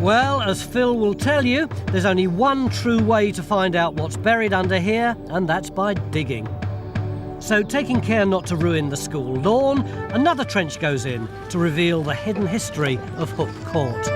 Well, as Phil will tell you, there's only one true way to find out what's buried under here, and that's by digging. So, taking care not to ruin the school lawn, another trench goes in to reveal the hidden history of Hook Court.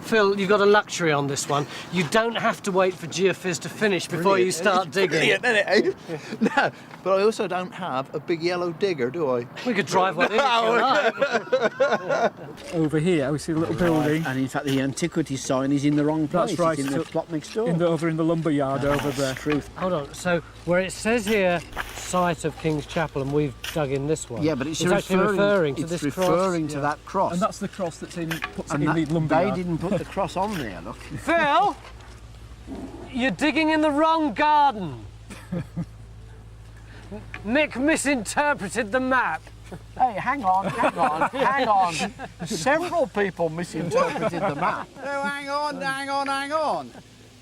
Phil, you've got a luxury on this one. You don't have to wait for Geophys to finish before you start digging. Brilliant, isn't it? No, but I also don't have a big yellow digger, do I? We could drive one in if you like. Over here, we see a little building. And in fact, the antiquity sign is in the wrong place. That's right. It's in the plot next door. Over in the lumber yard over there. Truth. Hold on, so where it says here, site of King's Chapel, and we've dug in this one. Yeah, but it's actually referring to this cross. It's referring to that cross. And that's the cross that's in, and in the lumber they yard. didn't put the cross on there, look. Phil, you're digging in the wrong garden. Nick misinterpreted the map. Hey, hang on. Several people misinterpreted the map. Oh, hang on.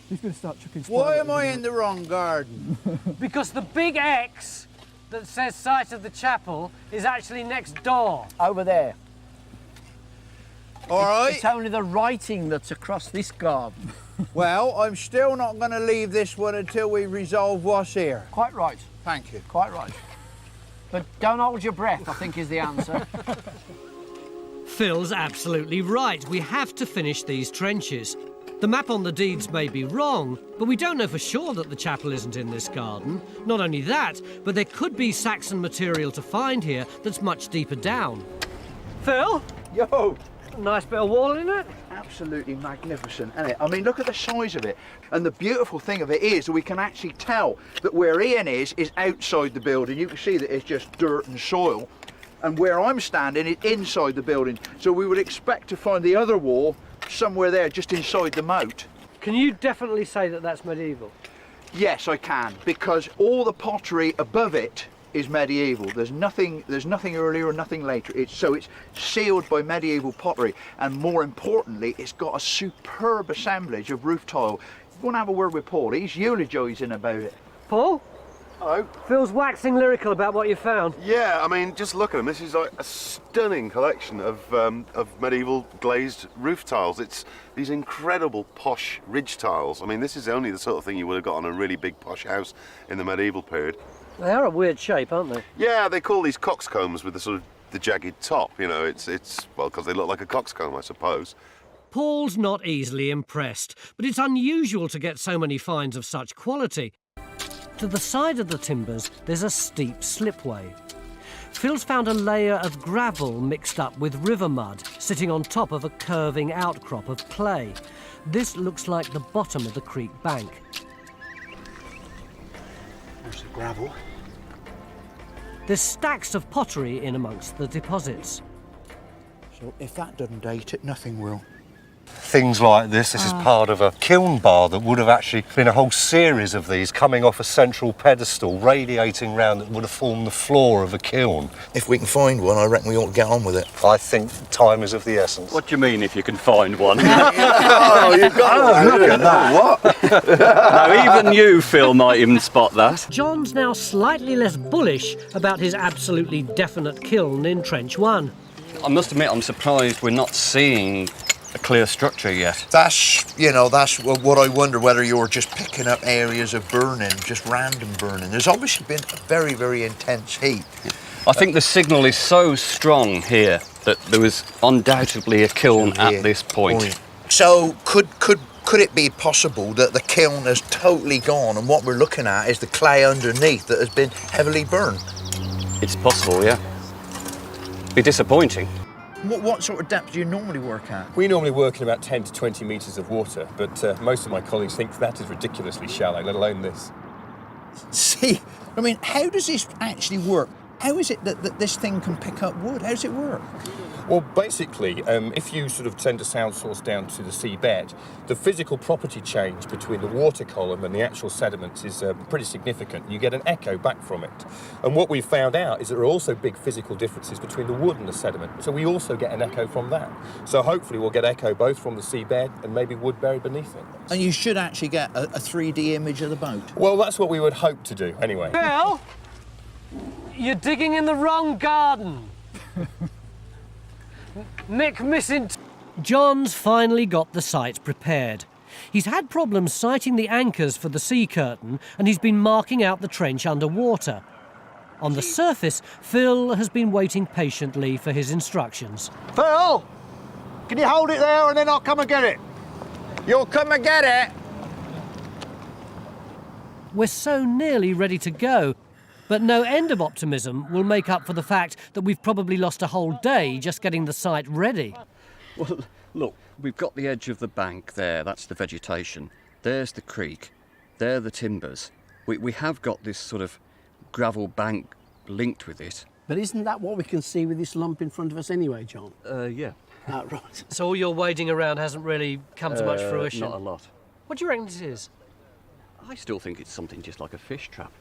He's going to start chucking stuff. Why am I in the wrong garden? Because the big X that says site of the chapel is actually next door. Over there. All right. It's only the writing that's across this garden. Well, I'm still not going to leave this one until we resolve what's here. Quite right. Thank you. Quite right. But don't hold your breath, I think is the answer. Phil's absolutely right. We have to finish these trenches. The map on the deeds may be wrong, but we don't know for sure that the chapel isn't in this garden. Not only that, but there could be Saxon material to find here that's much deeper down. Phil? Yo! Nice bit of wall in it. Absolutely magnificent, isn't it? I mean, look at the size of it. And the beautiful thing of it is that we can actually tell that where Ian is outside the building. You can see that it's just dirt and soil. And where I'm standing is inside the building. So we would expect to find the other wall somewhere there, just inside the moat. Can you definitely say that that's medieval? Yes, I can, because all the pottery above it is medieval. There's nothing earlier or nothing later. It's sealed by medieval pottery, and more importantly, it's got a superb assemblage of roof tile. You want to have a word with Paul? He's eulogising about it. Paul? Hello. Phil's waxing lyrical about what you found. Yeah, I mean, just look at them. This is like a stunning collection of medieval glazed roof tiles. It's these incredible posh ridge tiles. I mean, this is only the sort of thing you would have got on a really big posh house in the medieval period. They are a weird shape, aren't they? Yeah, they call these coxcombs with the sort of the jagged top. You know, it's well, because they look like a coxcomb, I suppose. Paul's not easily impressed, but it's unusual to get so many finds of such quality. To the side of the timbers, there's a steep slipway. Phil's found a layer of gravel mixed up with river mud, sitting on top of a curving outcrop of clay. This looks like the bottom of the creek bank. There's the gravel. There's stacks of pottery in amongst the deposits. So if that doesn't date it, nothing will. Things like this is part of a kiln bar that would have actually been a whole series of these coming off a central pedestal, radiating round that would have formed the floor of a kiln. If we can find one, I reckon we ought to get on with it. I think time is of the essence. What do you mean if you can find one? Oh, you've got look at that, what? Now, even you, Phil, might even spot that. John's now slightly less bullish about his absolutely definite kiln in Trench 1. I must admit, I'm surprised we're not seeing a clear structure yet. That's what I wonder, whether you're just picking up areas of burning, just random burning. There's obviously been a very, very intense heat. I think the signal is so strong here that there was undoubtedly a kiln at this point. So could it be possible that the kiln has totally gone and what we're looking at is the clay underneath that has been heavily burned? It's possible, yeah. Be disappointing. What sort of depth do you normally work at? We normally work in about 10 to 20 metres of water, but most of my colleagues think that is ridiculously shallow, let alone this. See, I mean, how does this actually work? How is it that this thing can pick up wood? How does it work? Well, basically, if you sort of send a sound source down to the seabed, the physical property change between the water column and the actual sediments is pretty significant. You get an echo back from it. And what we've found out is there are also big physical differences between the wood and the sediment. So we also get an echo from that. So hopefully we'll get echo both from the seabed and maybe wood buried beneath it. And you should actually get a 3D image of the boat. Well, that's what we would hope to do, anyway. Phil, you're digging in the wrong garden. Nick missing. John's finally got the site prepared. He's had problems sighting the anchors for the sea curtain, and he's been marking out the trench underwater. On the surface, Phil has been waiting patiently for his instructions. Phil, can you hold it there and then I'll come and get it? You'll come and get it. We're so nearly ready to go, but no end of optimism will make up for the fact that we've probably lost a whole day just getting the site ready. Well, look, we've got the edge of the bank there, that's the vegetation. There's the creek, there are the timbers. We have got this sort of gravel bank linked with it. But isn't that what we can see with this lump in front of us anyway, John? Yeah. Right. So all your wading around hasn't really come to much fruition? Not a lot. What do you reckon it is? I still think it's something just like a fish trap.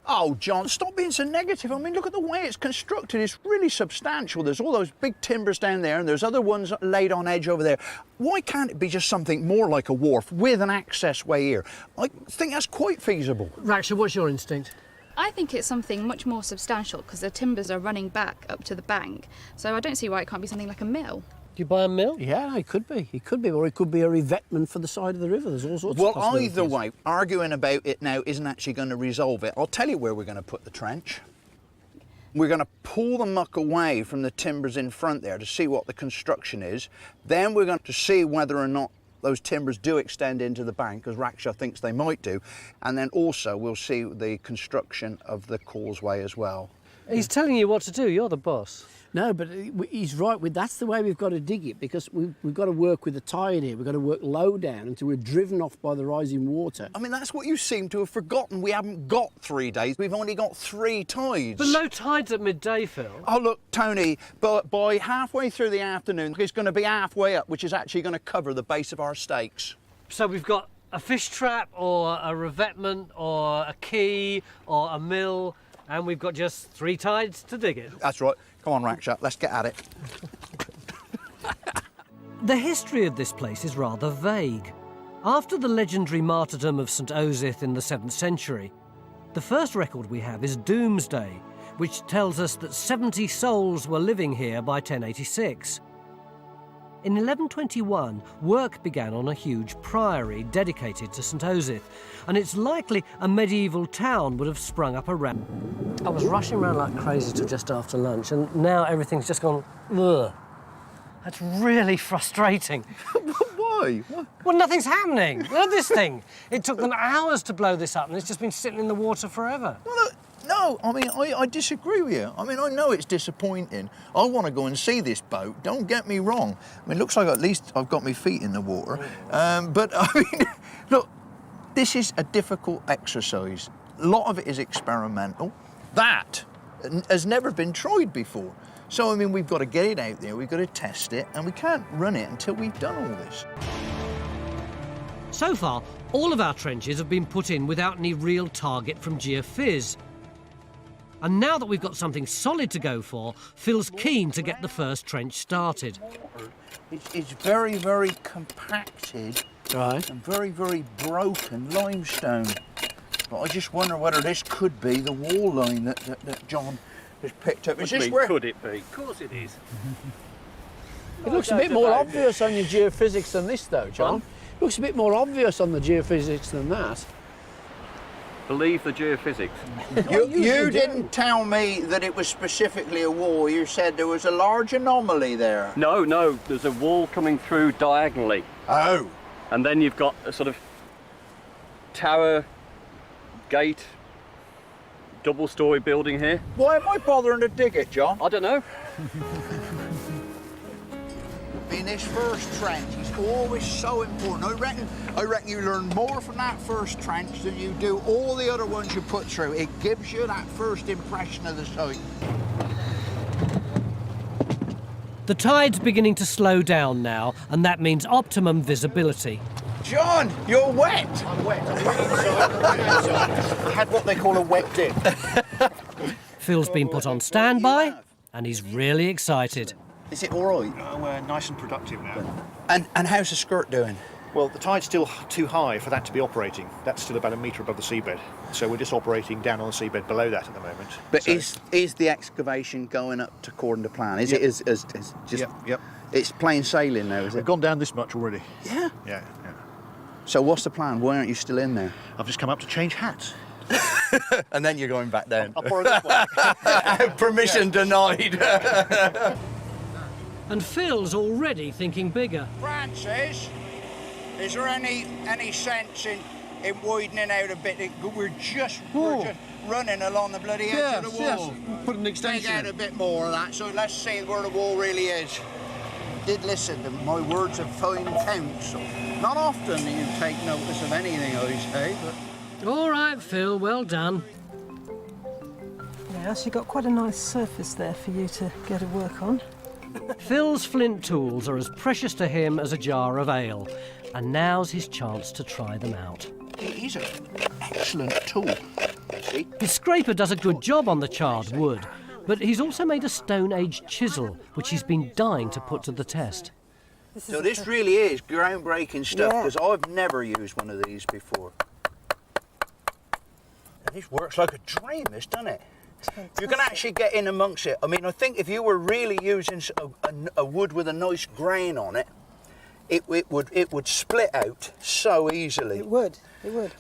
Oh, John, stop being so negative. I mean, look at the way it's constructed. It's really substantial. There's all those big timbers down there, and there's other ones laid on edge over there. Why can't it be just something more like a wharf with an access way here? I think that's quite feasible. Raksha, what's your instinct? I think it's something much more substantial because the timbers are running back up to the bank. So I don't see why it can't be something like a mill. Do you buy a mill? Yeah, it could be. It could be, or it could be a revetment for the side of the river. There's all sorts of Well, possibilities. either way, arguing about it now isn't actually going to resolve it. I'll tell you where we're going to put the trench. We're going to pull the muck away from the timbers in front there to see what the construction is. Then we're going to see whether or not those timbers do extend into the bank, as Raksha thinks they might do. And then also we'll see the construction of the causeway as well. He's telling you what to do. You're the boss. No, but he's right. That's the way we've got to dig it, because we've got to work with the tide here. We've got to work low down until we're driven off by the rising water. I mean, that's what you seem to have forgotten. We haven't got 3 days. We've only got 3 tides. But low tide's at midday, Phil. Oh, look, Tony, but by halfway through the afternoon, it's going to be halfway up, which is actually going to cover the base of our stakes. So we've got a fish trap or a revetment or a quay or a mill, and we've got just 3 tides to dig it. That's right. Come on, Raksha, let's get at it. The history of this place is rather vague. After the legendary martyrdom of St. Osyth in the 7th century, the first record we have is Doomsday, which tells us that 70 souls were living here by 1086. In 1121, work began on a huge priory dedicated to St. Osyth, and it's likely a medieval town would have sprung up around. I was rushing around like crazy till just after lunch, and now everything's just gone, ugh. That's really frustrating. Why? Well, nothing's happening. Look at this thing. It took them hours to blow this up, and it's just been sitting in the water forever. Well, look, no, I mean, I disagree with you. I mean, I know it's disappointing. I want to go and see this boat, don't get me wrong. I mean, it looks like at least I've got my feet in the water. But, I mean, look, this is a difficult exercise. A lot of it is experimental. That has never been tried before. So, I mean, we've got to get it out there, we've got to test it, and we can't run it until we've done all this. So far, all of our trenches have been put in without any real target from Geophys. And now that we've got something solid to go for, Phil's keen to get the first trench started. It's very, very compacted, Right. and very, very broken limestone. But I just wonder whether this could be the wall line that John has picked up. Is this where... Could it be? Of course it is. It looks a bit more obvious on your geophysics than this, though, John. It looks a bit more obvious on the geophysics than that. Believe the geophysics. You didn't tell me that it was specifically a wall. You said there was a large anomaly there. No, there's a wall coming through diagonally. Oh. And then you've got a sort of tower, gate, double-storey building here. Why am I bothering to dig it, John? I don't know. In this first trench, it's always so important. I reckon you learn more from that first trench than you do all the other ones you put through. It gives you that first impression of the site. The tide's beginning to slow down now, and that means optimum visibility. John, you're wet. I'm wet. I had what they call a wet dip. Phil's been put on standby, and he's really excited. Is it all right? We're nice and productive now. And how's the skirt doing? Well, the tide's still too high for that to be operating. That's still about a metre above the seabed. So we're just operating down on the seabed below that at the moment. But so, is the excavation going up to according to plan? Is Yep. it is just Yep. it's plain sailing now, is We've it? gone down this much already. Yeah. Yeah. So what's the plan? Why aren't you still in there? I've just come up to change hats. And then you're going back down. I'll borrow this one. Permission denied. And Phil's already thinking bigger. Francis, is there any sense in widening out a bit? We're just running along the bloody edge of the wall. Put an extension Take out a bit more of that, so let's see where the wall really is. Did listen to my words of fine counsel. Not often you take notice of anything I say, but... All right, Phil, well done. Yeah, so you've got quite a nice surface there for you to go to work on. Phil's flint tools are as precious to him as a jar of ale, and now's his chance to try them out. It is an excellent tool. See? His scraper does a good job on the charred wood, but he's also made a Stone Age chisel, which he's been dying to put to the test. So this really is groundbreaking stuff, because I've never used one of these before. And this works like a dream, this, doesn't it? You can actually get in amongst it. I mean, I think if you were really using a wood with a nice grain on it, it would split out so easily. It would.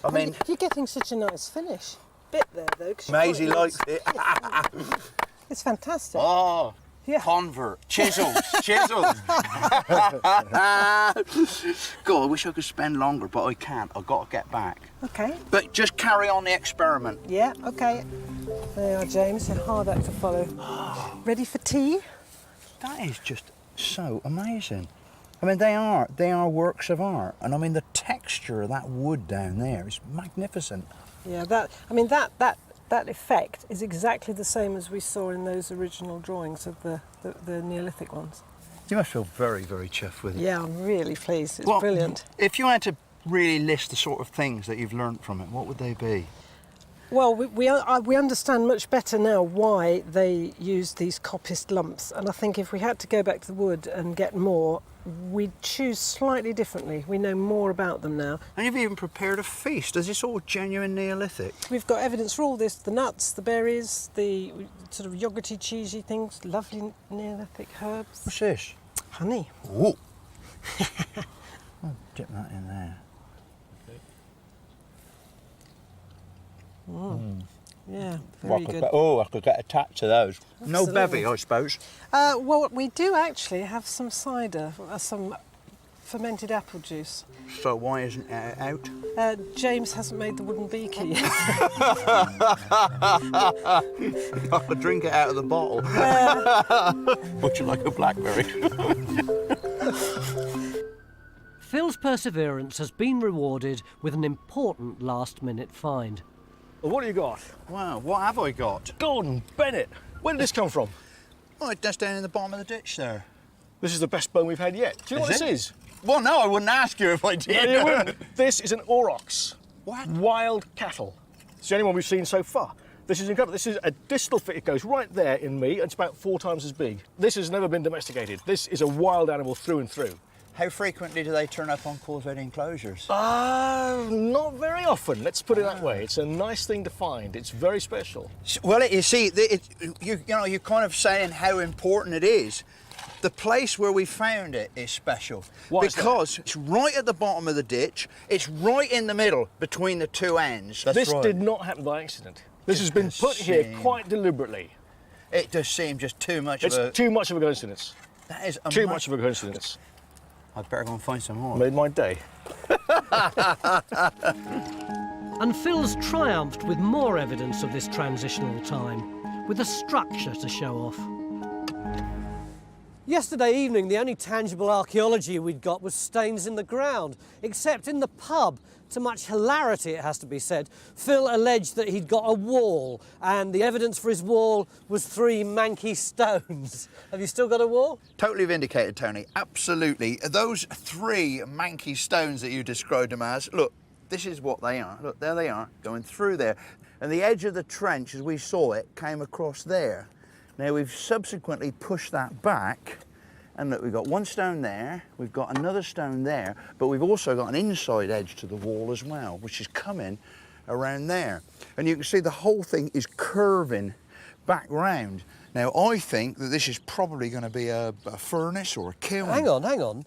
I mean, you're getting such a nice finish bit there, though. Maisie likes it. It's fantastic. Oh, yeah. Convert. Chisels. God, I wish I could spend longer, but I can't. I've got to get back. Okay. But just carry on the experiment. Yeah, okay. There you are, James. A hard act to follow. Ready for tea? That is just so amazing. I mean, they are works of art. And I mean, the texture of that wood down there is magnificent. Yeah, that effect is exactly the same as we saw in those original drawings of the Neolithic ones. You must feel very, very chuffed with it. Yeah, I'm really pleased. It's brilliant. If you had to really list the sort of things that you've learnt from it, what would they be? Well, we understand much better now why they used these coppiced lumps, and I think if we had to go back to the wood and get more, we'd choose slightly differently. We know more about them now. And you've even prepared a feast. Is this all genuine Neolithic? We've got evidence for all this, the nuts, the berries, the sort of yogurty, cheesy things, lovely Neolithic herbs. What's this? Honey. Ooh. I'll dip that in there. Yeah, very good. I could get attached to those. Absolutely. No bevy, I suppose. Well, we do actually have some cider, some fermented apple juice. So why isn't it out? James hasn't made the wooden beaker yet. I could drink it out of the bottle. Much like a blackberry. Phil's perseverance has been rewarded with an important last-minute find. Well, what have you got? Wow, what have I got? Gordon Bennett. Where did this come from? Oh, that's down in the bottom of the ditch there. This is the best bone we've had yet. Do you know what this is? Well, no, I wouldn't ask you if I did. No, you wouldn't. This is an orox. What? Wild cattle. It's the only one we've seen so far. This is incredible. This is a distal fit. It goes right there in me. It's about 4 times as big. This has never been domesticated. This is a wild animal through and through. How frequently do they turn up on Corvette enclosures? Not very often, let's put it that way. It's a nice thing to find. It's very special. Well, you see, you're kind of saying how important it is. The place where we found it is special. Why is that? Because it's right at the bottom of the ditch. It's right in the middle between the two ends. This did not happen by accident. This has been put here quite deliberately. It does seem just too much It's too much of a coincidence. That is too much of a coincidence. I'd better go and find some more. Made my day. And Phil's triumphed with more evidence of this transitional time, with a structure to show off. Yesterday evening, the only tangible archaeology we'd got was stains in the ground, except in the pub. To much hilarity, it has to be said, Phil alleged that he'd got a wall, and the evidence for his wall was 3 manky stones. Have you still got a wall? Totally vindicated, Tony. Absolutely. Those 3 manky stones that you described them as, look, this is what they are. Look, there they are, going through there. And the edge of the trench, as we saw it, came across there. Now, we've subsequently pushed that back, And look, we've got one stone there, we've got another stone there, but we've also got an inside edge to the wall as well, which is coming around there. And you can see the whole thing is curving back round. Now, I think that this is probably going to be a furnace or a kiln. Hang on.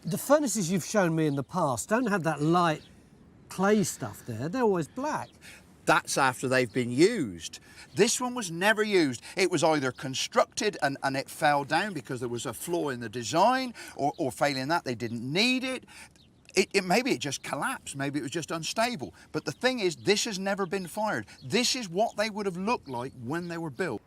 The furnaces you've shown me in the past don't have that light clay stuff there. They're always black. That's after they've been used. This one was never used. It was either constructed and it fell down because there was a flaw in the design, or failing that, they didn't need it. Maybe it just collapsed, maybe it was just unstable. But the thing is, this has never been fired. This is what they would have looked like when they were built.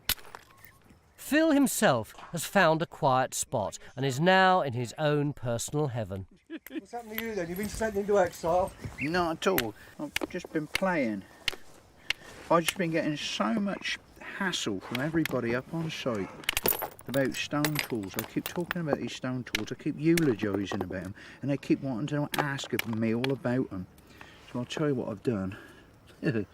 Phil himself has found a quiet spot and is now in his own personal heaven. What's happened to you then? You've been sent into exile? Not at all. I've just been playing. I've just been getting so much hassle from everybody up on site about stone tools. I keep talking about these stone tools, I keep eulogising about them, and they keep wanting to ask me all about them. So I'll tell you what I've done. I've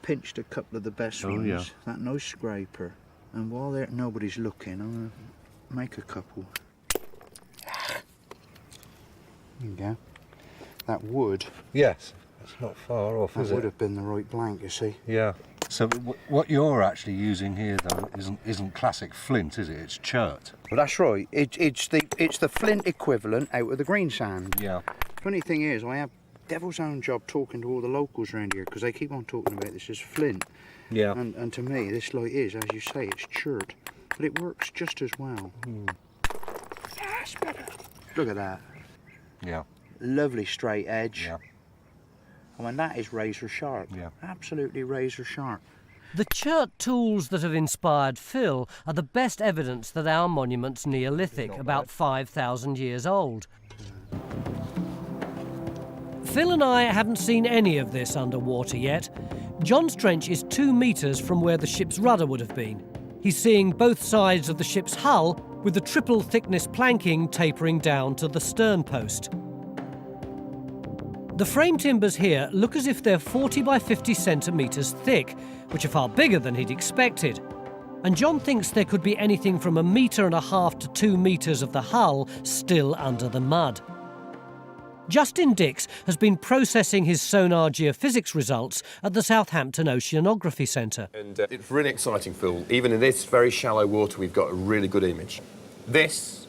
pinched a couple of the best ones, yeah. that nice scraper, and while nobody's looking, I'm going to make a couple. There you go. That wood. Yes, that's not far off, is it? That would have been the right blank, you see. Yeah. So what you're actually using here, though, isn't classic flint, is it? It's chert. Well, that's right. It's the flint equivalent out of the green sand. Yeah. Funny thing is, I have devil's own job talking to all the locals around here because they keep on talking about this as flint. Yeah. And to me, this light is, as you say, it's chert, but it works just as well. Yes, better. Look at that. Yeah. Lovely straight edge. Yeah. I mean, that is razor sharp. Yeah. Absolutely razor sharp. The chert tools that have inspired Phil are the best evidence that our monument's Neolithic, about 5,000 years old. Phil and I haven't seen any of this underwater yet. John's trench is 2 metres from where the ship's rudder would have been. He's seeing both sides of the ship's hull, with the triple thickness planking tapering down to the stern post. The frame timbers here look as if they're 40 by 50 centimetres thick, which are far bigger than he'd expected. And John thinks there could be anything from 1.5 metres to 2 metres of the hull still under the mud. Justin Dix has been processing his sonar geophysics results at the Southampton Oceanography Centre. And it's really exciting, Phil. Even in this very shallow water, we've got a really good image. This,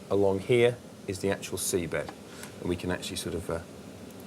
along here, is the actual seabed. And we can actually sort of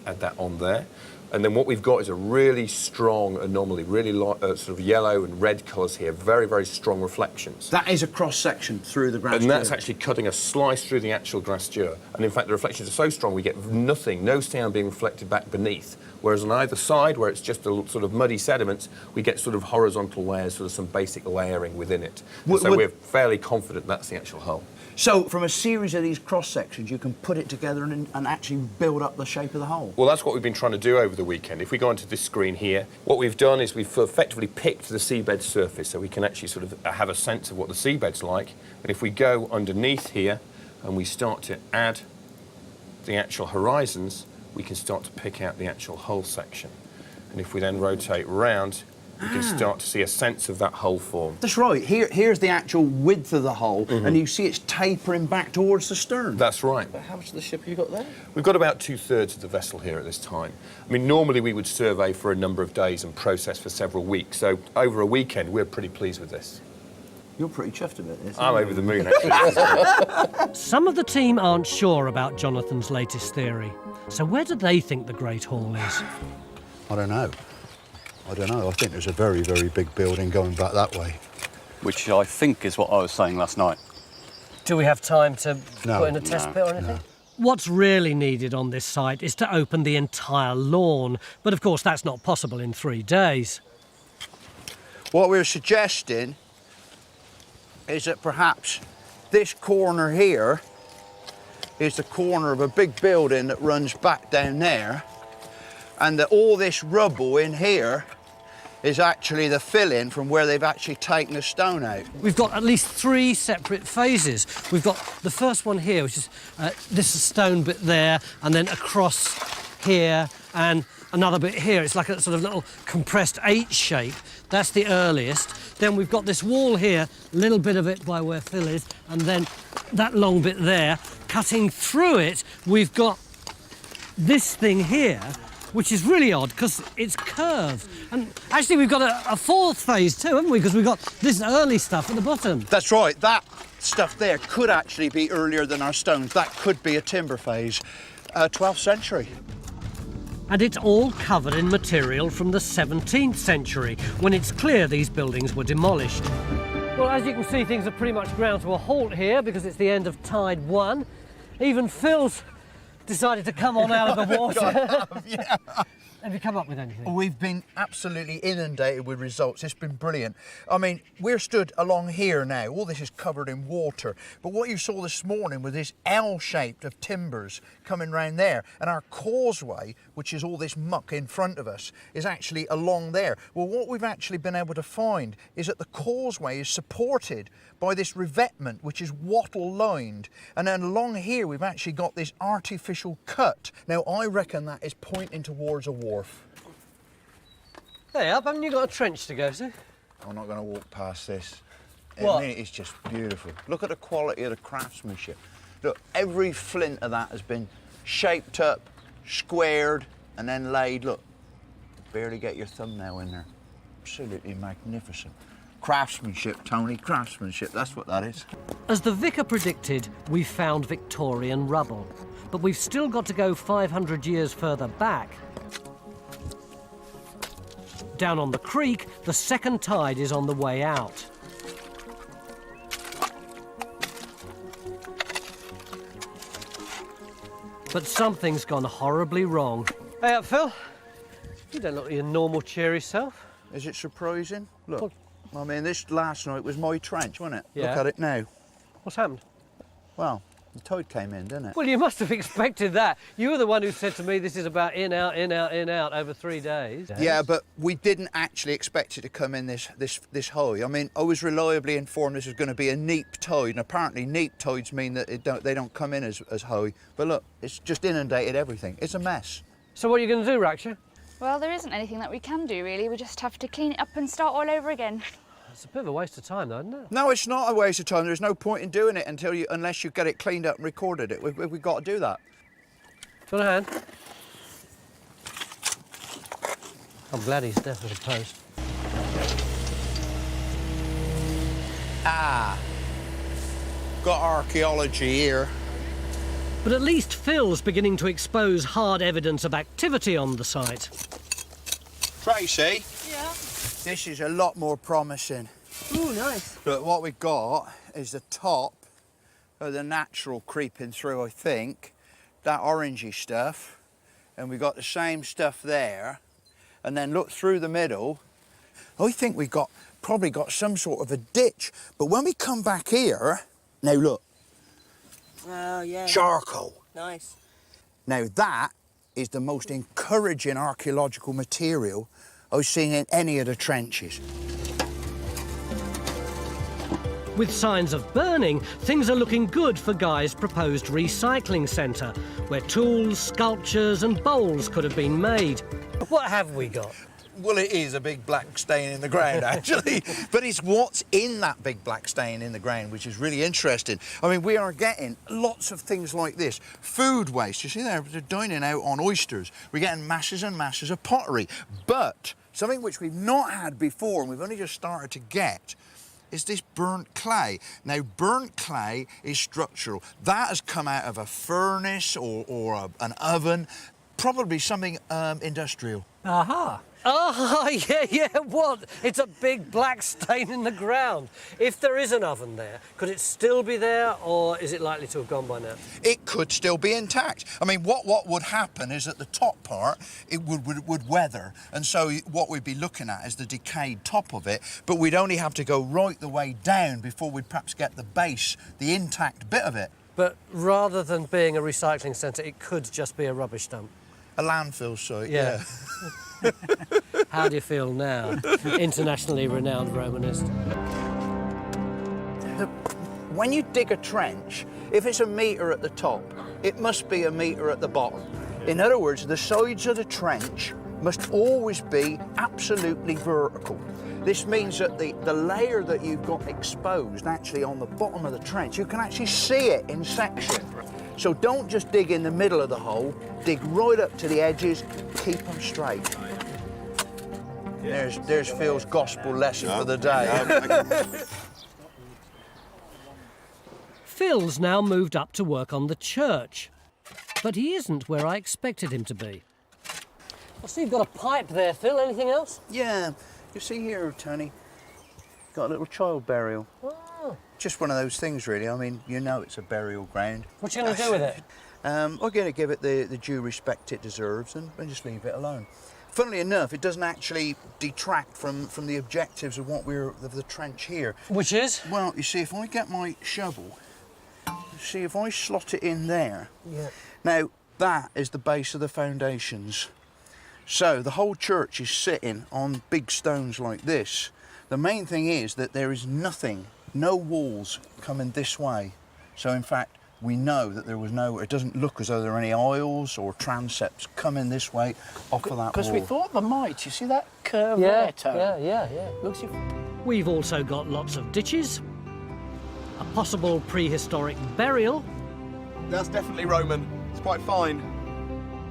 add that on there. And then what we've got is a really strong anomaly, really sort of yellow and red colours here, very, very strong reflections. That is a cross-section through the grass. And that's actually cutting a slice through the actual grassure. And in fact, the reflections are so strong, we get nothing, no sound being reflected back beneath. Whereas on either side, where it's just a sort of muddy sediments, we get sort of horizontal layers, sort of some basic layering within it. And so we're fairly confident that's the actual hull. So from a series of these cross-sections, you can put it together and actually build up the shape of the hull? Well, that's what we've been trying to do over the weekend. If we go onto this screen here, what we've done is we've effectively picked the seabed surface so we can actually sort of have a sense of what the seabed's like. And if we go underneath here and we start to add the actual horizons, we can start to pick out the actual hull section. And if we then rotate round, you can start to see a sense of that hull form. That's right. Here's the actual width of the hull, and you see it's tapering back towards the stern. That's right. How much of the ship have you got there? We've got about 2/3 of the vessel here at this time. I mean, normally we would survey for a number of days and process for several weeks. So over a weekend, we're pretty pleased with this. You're pretty chuffed about this. I'm over the moon, actually. Some of the team aren't sure about Jonathan's latest theory. So where do they think the Great Hall is? I don't know. I think there's a very, very big building going back that way. Which I think is what I was saying last night. Do we have time to put in a test No, pit or anything? What's really needed on this site is to open the entire lawn. But of course, that's not possible in 3 days. What we're suggesting is that perhaps this corner here is the corner of a big building that runs back down there, and that all this rubble in here is actually the fill-in from where they've actually taken the stone out. We've got at least 3 separate phases. We've got the first one here, which is this stone bit there, and then across here, and another bit here. It's like a sort of little compressed H shape. That's the earliest. Then we've got this wall here, a little bit of it by where Phil is, and then that long bit there. Cutting through it, we've got this thing here, which is really odd because it's curved. And actually we've got a fourth phase too, haven't we? Because we've got this early stuff at the bottom. That's right, that stuff there could actually be earlier than our stones. That could be a timber phase, 12th century. And it's all covered in material from the 17th century, when it's clear these buildings were demolished. Well, as you can see, things are pretty much ground to a halt here because it's the end of Tide 1. Even Phil's decided to come on out of the water. Yeah. Have you come up with anything? We've been absolutely inundated with results. It's been brilliant. I mean, we're stood along here now. All this is covered in water. But what you saw this morning was this L-shaped of timbers coming round there. And our causeway, which is all this muck in front of us, is actually along there. Well, what we've actually been able to find is that the causeway is supported by this revetment, which is wattle lined. And then along here, we've actually got this artificial cut. Now, I reckon that is pointing towards a wharf. Hey, up, haven't you got a trench to go to? I'm not going to walk past this. What? I mean, it's just beautiful. Look at the quality of the craftsmanship. Look, every flint of that has been shaped up, squared, and then laid. Look, barely get your thumbnail in there. Absolutely magnificent. Craftsmanship, Tony, craftsmanship, that's what that is. As the vicar predicted, we found Victorian rubble, but we've still got to go 500 years further back. Down on the creek, the second tide is on the way out. But something's gone horribly wrong. Hey up, Phil. You don't look like your normal cheery self. Is it surprising? Look. What? I mean, this last night was my trench, wasn't it? Yeah. Look at it now. What's happened? Well, the tide came in, didn't it? Well, you must have expected that. You were the one who said to me this is about in, out, in, out, in, out over 3 days. Yeah, but we didn't actually expect it to come in this high. I mean, I was reliably informed this was going to be a neap tide, and apparently neap tides mean that they don't come in as high. But look, it's just inundated everything. It's a mess. So what are you going to do, Raksha? Well, there isn't anything that we can do, really. We just have to clean it up and start all over again. It's a bit of a waste of time, though, isn't it? No, it's not a waste of time. There's no point in doing it unless you get it cleaned up and recorded it. We've got to do that. Got a hand? I'm glad he's definitely post. Ah, got archaeology here. But at least Phil's beginning to expose hard evidence of activity on the site. Tracy? Yeah? This is a lot more promising. Ooh, nice. Look, what we've got is the top of the natural creeping through, I think. That orangey stuff. And we've got the same stuff there. And then look through the middle. I think we've probably got some sort of a ditch. But when we come back here, now look. Oh, yeah. Charcoal. Nice. Now that is the most encouraging archaeological material I've seen in any of the trenches. With signs of burning, things are looking good for Guy's proposed recycling centre, where tools, sculptures and bowls could have been made. What have we got? Well, it is a big black stain in the ground, actually. But it's what's in that big black stain in the ground, which is really interesting. I mean, we are getting lots of things like this. Food waste, you see they're dining out on oysters. We're getting masses and masses of pottery. But something which we've not had before, and we've only just started to get, is this burnt clay. Now, burnt clay is structural. That has come out of a furnace or an oven, probably something industrial. Aha! Oh, yeah, what? It's a big black stain in the ground. If there is an oven there, could it still be there, or is it likely to have gone by now? It could still be intact. I mean, what would happen is that the top part, it would weather, and so what we'd be looking at is the decayed top of it, but we'd only have to go right the way down before we'd perhaps get the base, the intact bit of it. But rather than being a recycling centre, it could just be a rubbish dump. A landfill site, yeah. How do you feel now, internationally renowned Romanist? When you dig a trench, if it's a metre at the top, it must be a metre at the bottom. In other words, the sides of the trench must always be absolutely vertical. This means that the layer that you've got exposed actually on the bottom of the trench, you can actually see it in section. So don't just dig in the middle of the hole, dig right up to the edges, keep them straight. There's Phil's gospel lesson for the day. Phil's now moved up to work on the church, but he isn't where I expected him to be. I see you've got a pipe there, Phil. Anything else? Yeah, you see here, Tony, got a little child burial. Oh. Just one of those things, really. I mean, you know it's a burial ground. What are you going to do with it? I'm going to give it the due respect it deserves and just leave it alone. Funnily enough, it doesn't actually detract from the objectives of of the trench here. Which is? Well, you see, if I get my shovel, see if I slot it in there. Yeah. Now, that is the base of the foundations. So the whole church is sitting on big stones like this. The main thing is that there is nothing, no walls coming this way. So in fact, we know that it doesn't look as though there are any aisles or transepts coming this way off of that wall. Because we thought there might. You see that curve there, Tony? Yeah. Looks We've also got lots of ditches, a possible prehistoric burial. That's definitely Roman. It's quite fine.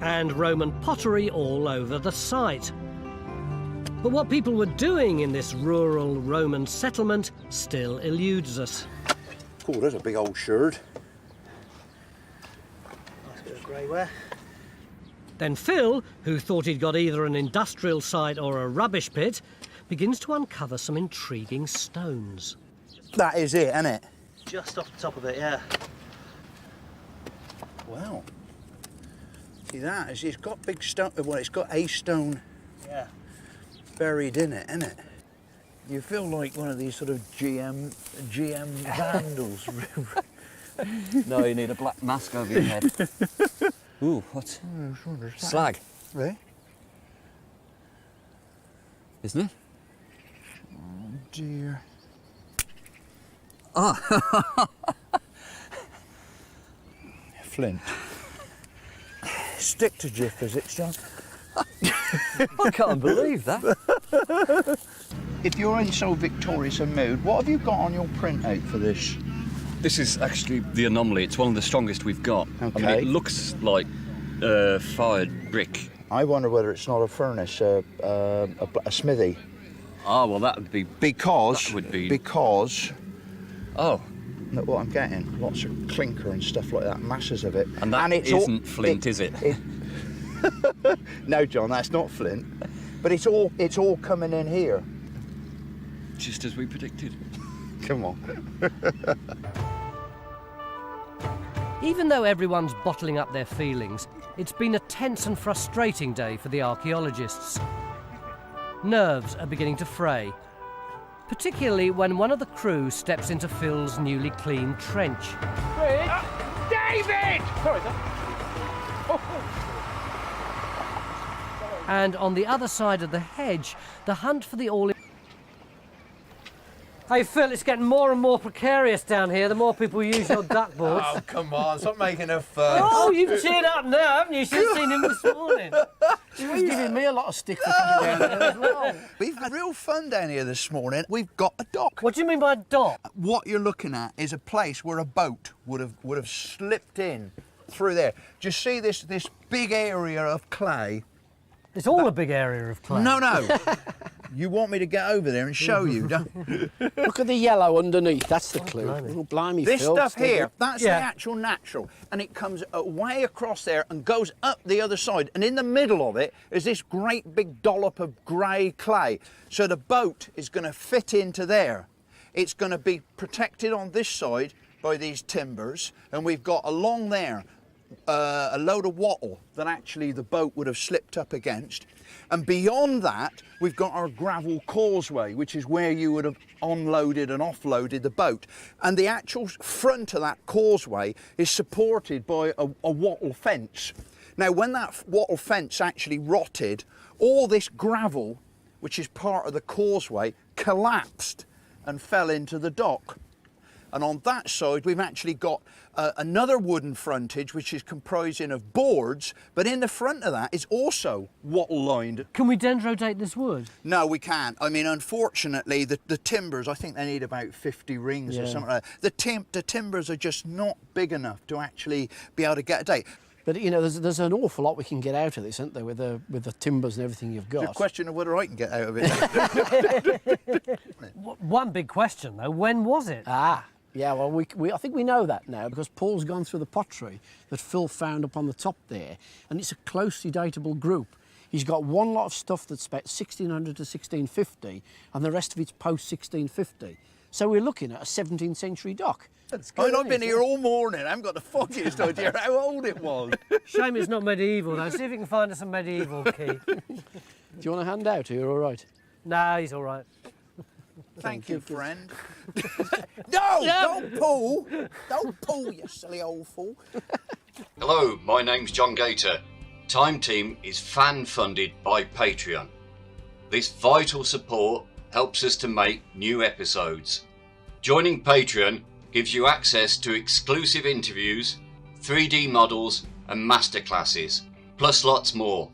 And Roman pottery all over the site. But what people were doing in this rural Roman settlement still eludes us. Oh, there's a big old sherd. Nice bit of greyware. Then Phil, who thought he'd got either an industrial site or a rubbish pit, begins to uncover some intriguing stones. That is it, isn't it? Just off the top of it, yeah. Wow. See that? It's got big stone. Well, it's got a stone buried in it, isn't it? You feel like one of these sort of GM vandals. No, you need a black mask over your head. Ooh, what? Slag. Really? Isn't it? Oh dear. Ah. Flint. Stick to geophysics, John. I can't believe that. If you're in so victorious a mood, what have you got on your printout for this? This is actually the anomaly. It's one of the strongest we've got. Okay. I mean, it looks like fired brick. I wonder whether it's not a furnace, a smithy. Ah, well, that would be... Because... That would be... Because... Oh. Look what I'm getting. Lots of clinker and stuff like that, masses of it. And that isn't flint, is it? No, John, that's not flint. But it's all coming in here. Just as we predicted. Come on. Even though everyone's bottling up their feelings, it's been a tense and frustrating day for the archaeologists. Nerves are beginning to fray, particularly when one of the crew steps into Phil's newly cleaned trench. David! Sorry, sir. And on the other side of the hedge, the hunt for the all... Hey Phil, it's getting more and more precarious down here the more people use your duckboards. Oh, come on, stop making a fuss. Oh, you've cheered up now, haven't you? You should have seen him this morning. He was giving me a lot of stick for coming down there as well. We've had real fun down here this morning. We've got a dock. What do you mean by a dock? What you're looking at is a place where a boat would have slipped in through there. Do you see this big area of clay? It's all a big area of clay. No. You want me to get over there and show you, don't you? Look at the yellow underneath, that's the clue. Oh, blimey, This Phil, stuff steady. here, that's the actual natural, and it comes way across there and goes up the other side, and in the middle of it is this great big dollop of grey clay. So the boat is going to fit into there. It's going to be protected on this side by these timbers, and we've got along there a load of wattle that actually the boat would have slipped up against. And beyond that, we've got our gravel causeway, which is where you would have unloaded and offloaded the boat. And the actual front of that causeway is supported by a wattle fence. Now, when that wattle fence actually rotted, all this gravel, which is part of the causeway, collapsed and fell into the dock. And on that side, we've actually got another wooden frontage, which is comprising of boards, but in the front of that is also wattle-lined. Can we dendrodate this wood? No, we can't. I mean, unfortunately, the timbers, I think they need about 50 rings or something like that. The timbers are just not big enough to actually be able to get a date. But, you know, there's an awful lot we can get out of this, isn't there, with the timbers and everything you've got. It's a question of whether I can get out of it. One big question, though, when was it? Yeah, well, I think we know that now because Paul's gone through the pottery that Phil found up on the top there, and it's a closely datable group. He's got one lot of stuff that's about 1600 to 1650, and the rest of it's post-1650. So we're looking at a 17th century dock. That's good. I've been here all morning. I haven't got the foggiest idea how old it was. Shame it's not medieval, though. See if you can find us a medieval key. Do you want a hand out? Are you all right? No, he's all right. Thank you, friend. No, don't pull. Don't pull, you silly old fool. Hello, my name's John Gator. Time Team is fan-funded by Patreon. This vital support helps us to make new episodes. Joining Patreon gives you access to exclusive interviews, 3D models and masterclasses, plus lots more.